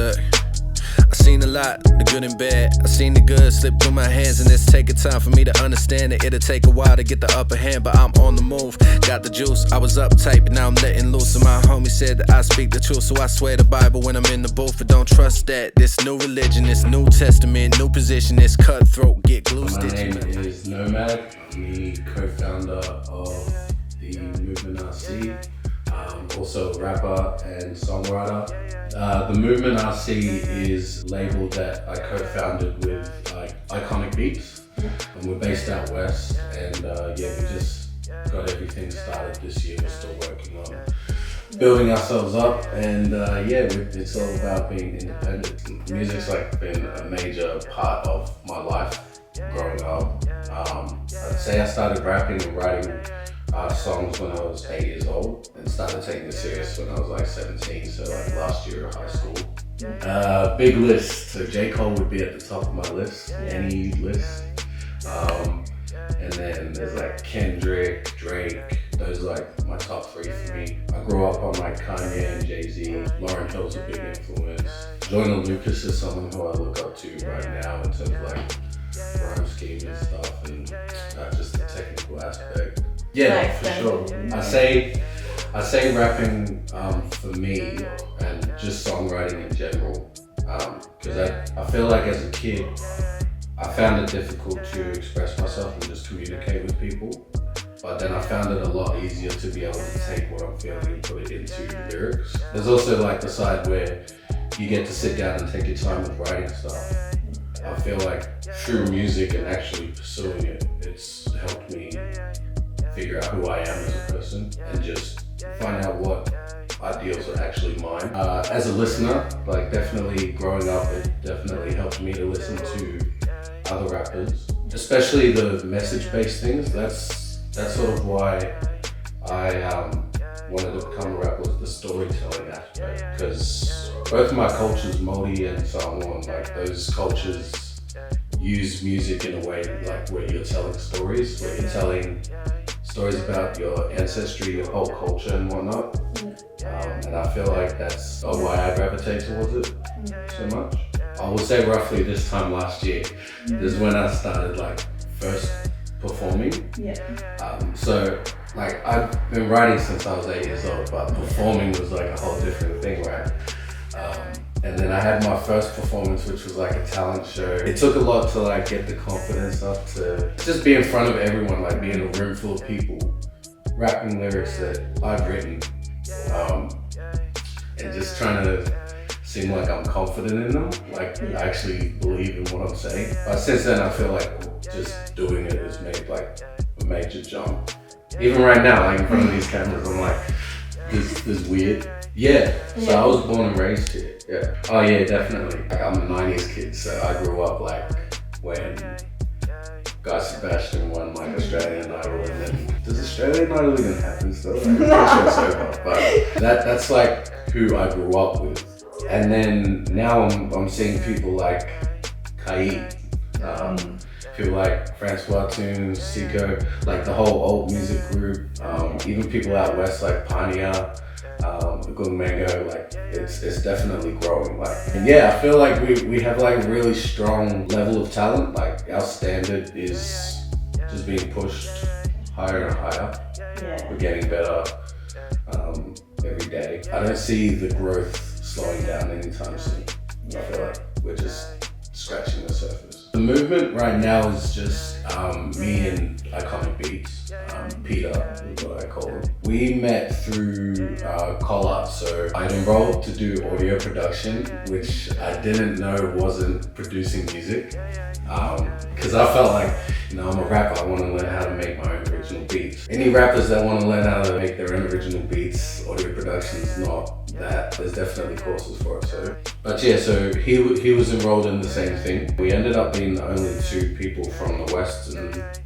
Look, I seen a lot, the good and bad. I seen the good slip through my hands, and it's taking time for me to understand it. It'll take a while to get the upper hand, but I'm on the move. Got the juice, I was uptight, but now I'm letting loose. And my homie said that I speak the truth, so I swear the Bible when I'm in the booth. But don't trust that. This new religion, this new testament, new position, this cutthroat, get glue stitching. My name is Nomad. I'm the co-founder of the Movement RC. Also a rapper and songwriter. The Movement RC is a label that I co-founded with Iconic Beats, and we're based out west. And we just got everything started this year. We're still working on building ourselves up, and it's all about being independent. Music's been a major part of my life growing up. I'd say I started rapping and writing songs when I was 8 years old, and started taking it serious when I was 17, so last year of high school. Big list, so J. Cole would be at the top of my list, any list. And then there's Kendrick, Drake, those are my top 3 for me. I grew up on Kanye and Jay-Z. Lauryn Hill's a big influence. Joyner Lucas is someone who I look up to right now in terms of rhyme scheme and stuff, and just the technical aspect. Yeah, for sure. I say rapping for me, and just songwriting in general, because I feel like as a kid, I found it difficult to express myself and just communicate with people. But then I found it a lot easier to be able to take what I'm feeling and put it into lyrics. There's also the side where you get to sit down and take your time with writing stuff. I feel like through music and actually pursuing it, it's helped me figure out who I am as a person and just find out what ideals are actually mine. As a listener, definitely growing up, it definitely helped me to listen to other rappers, especially the message-based things. That's sort of why I wanted to become a rapper, was the storytelling aspect, because both of my cultures, Māori and Samoan, those cultures use music in a way where you're telling stories, where you're telling stories about your ancestry, your whole culture and whatnot. And I feel like that's why I gravitate towards it so much. I would say roughly this time last year is when I started first performing. So I've been writing since I was 8 years old, but performing was a whole different thing, right? And then I had my first performance, which was a talent show. It took a lot to get the confidence up to just be in front of everyone, be in a room full of people, rapping lyrics that I've written, and just trying to seem like I'm confident in them, I actually believe in what I'm saying. But since then, I feel just doing it has made a major jump. Even right now, in front of these cameras, I'm this is weird. Yeah, so I was born and raised here. Yeah. Oh yeah, definitely. I'm a 90s kid, so I grew up when Guy Sebastian won Australian Idol, and then does Australian Idol even happen still? I'm not sure so far, but that's who I grew up with. And then now I'm seeing people like Kaid, people like Francois Tunes, Siko, the whole old music group, even people out west like Pania, Gung Mango, it's definitely growing. I feel we have a really strong level of talent. Our standard is just being pushed higher and higher. We're getting better every day. I don't see the growth slowing down anytime soon. I feel we're just scratching the surface. The movement right now is just me and Iconic Beats. Peter is what I call him. We met through Collar, so I'd enrolled to do audio production, which I didn't know wasn't producing music, because I felt I'm a rapper, I want to learn how to make my own original beats. Any rappers that want to learn how to make their own original beats, audio production is not that. There's definitely courses for it. So he was enrolled in the same thing. We ended up being the only 2 people from the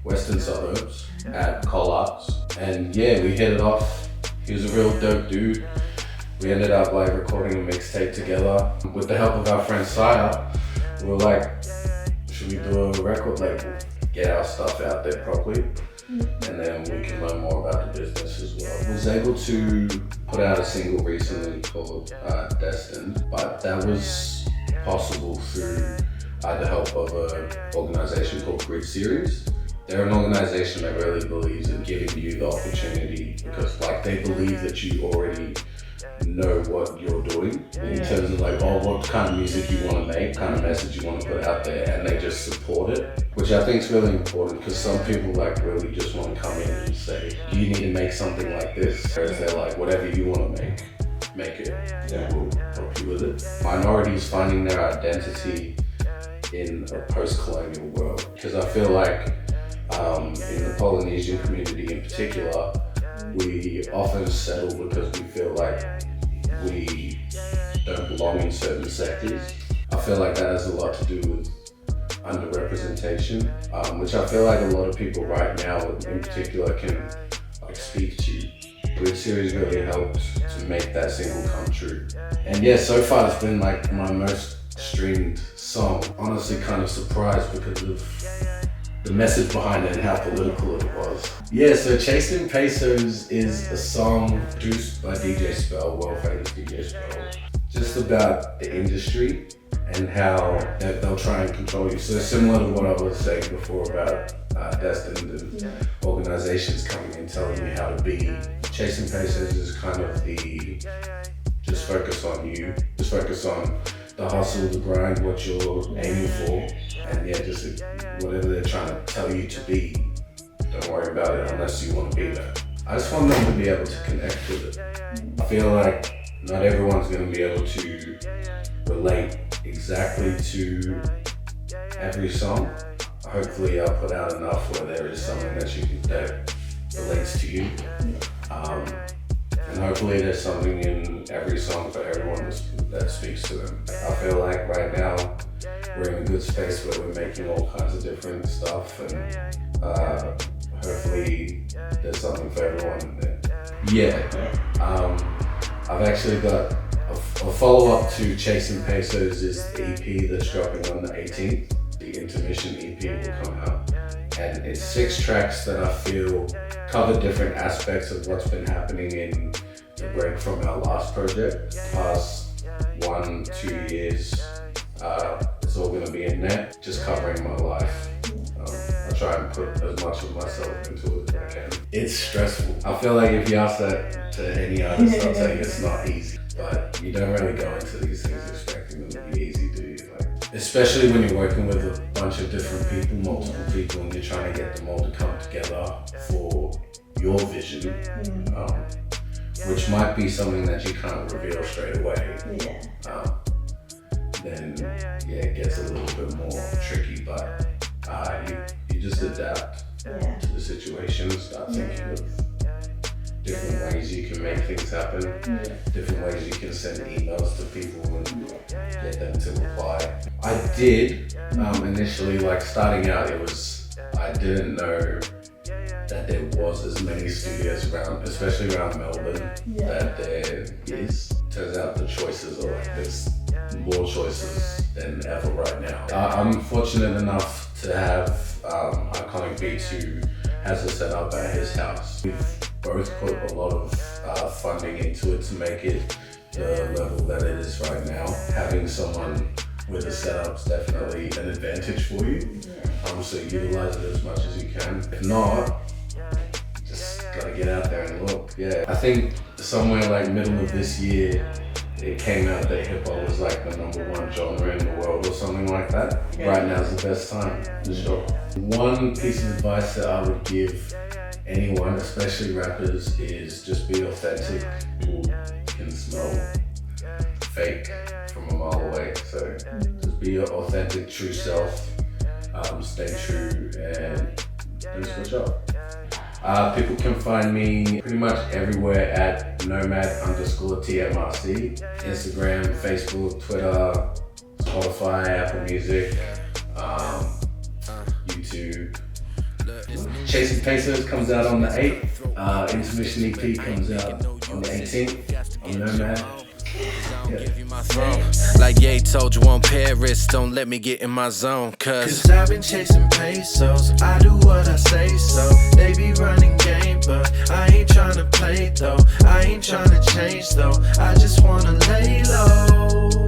western suburbs at Collar's, and we hit it off. He was a real dope dude. We ended up recording a mixtape together with the help of our friend Saya. We were should we do a record? Get our stuff out there properly. and then we can learn more about the business as well. I was able to put out a single recently called Destined, but that was possible through the help of an organization called Grid Series. They're an organization that really believes in giving you the opportunity because like they believe that you already know what you're doing in terms of like, oh, what kind of music you want to make, kind of message you want to put out there, and they just support it, which I think is really important because some people like really just want to come in and say, do you need to make something like this? Whereas they're like, whatever you want to make it, and we'll help you with it. Minorities finding their identity in a post-colonial world, because I feel like in the Polynesian community in particular, we often settle because we feel like we don't belong in certain sectors. I feel like that has a lot to do with underrepresentation, which I feel like a lot of people right now in particular can like speak to. Grid Series really helped to make that single come true. And yeah, so far it's been like my most streamed song. Honestly kind of surprised because of the message behind it and how political it was. Yeah, so Chasin Pasos is a song produced by DJ Spell, world famous DJ Spell, just about the industry and how they'll try and control you. So similar to what I was saying before about Destined and organizations coming and telling you how to be. Chasin Pasos is kind of the just focus on you, just focus on the hustle, the grind, what you're aiming for, and yeah, just whatever they're trying to tell you to be, don't worry about it unless you want to be there. I just want them to be able to connect with it. I feel like not everyone's going to be able to relate exactly to every song. Hopefully I'll put out enough where there is something that relates to you. And hopefully there's something in every song for everyone that speaks to them. I feel like right now we're in a good space where we're making all kinds of different stuff, and hopefully there's something for everyone in there. Yeah, I've actually got a follow-up to Chasin Pasos is the EP that's dropping on the 18th. The intermission EP will come out, and it's 6 tracks that I feel cover different aspects of what's been happening in the break from our last project. Past 1-2 years, it's all gonna be in there, just covering my life. I try and put as much of myself into it as I can. It's stressful. I feel like if you ask that to any artist, I'll tell you it's not easy. But you don't really go into these things expecting them to be easy, do you? Especially when you're working with a bunch of different people, multiple people, and you're trying to get them all to come together for your vision, which might be something that you can't reveal straight away. Then yeah, it gets a little bit more tricky, but you just adapt to the situation, start thinking of different ways you can make things happen, different ways you can send emails to people and get them to reply. I did, initially, like starting out, I didn't know that there was as many studios around, especially around Melbourne, that there is. Turns out the choices are like, there's more choices than ever right now. I'm fortunate enough to have Iconic Beats, who has a setup at his house. We've both put a lot of funding into it to make it the level that it is right now. Having someone with a setup's definitely an advantage for you. So utilize it as much as you can. If not, just gotta get out there and look. Yeah, I think somewhere like middle of this year, it came out that hip hop was like the #1 genre in the world or something like that. Right now's the best time, for sure. One piece of advice that I would give anyone, especially rappers, is just be authentic. People can smell fake from a mile away, so just be your authentic, true self. Stay true and don't switch up. People can find me pretty much everywhere at Nomad_TMRC. Instagram, Facebook, Twitter, Spotify, Apple Music, YouTube. Chasin Pasos comes out on the 8th. Intermission EP comes out on the 18th on Nomad. Give you my throne. Like Ye told you on Paris, don't let me get in my zone. Cause I've been chasing pesos, I do what I say so. They be running game, but I ain't tryna play though. I ain't tryna change though, I just wanna lay low.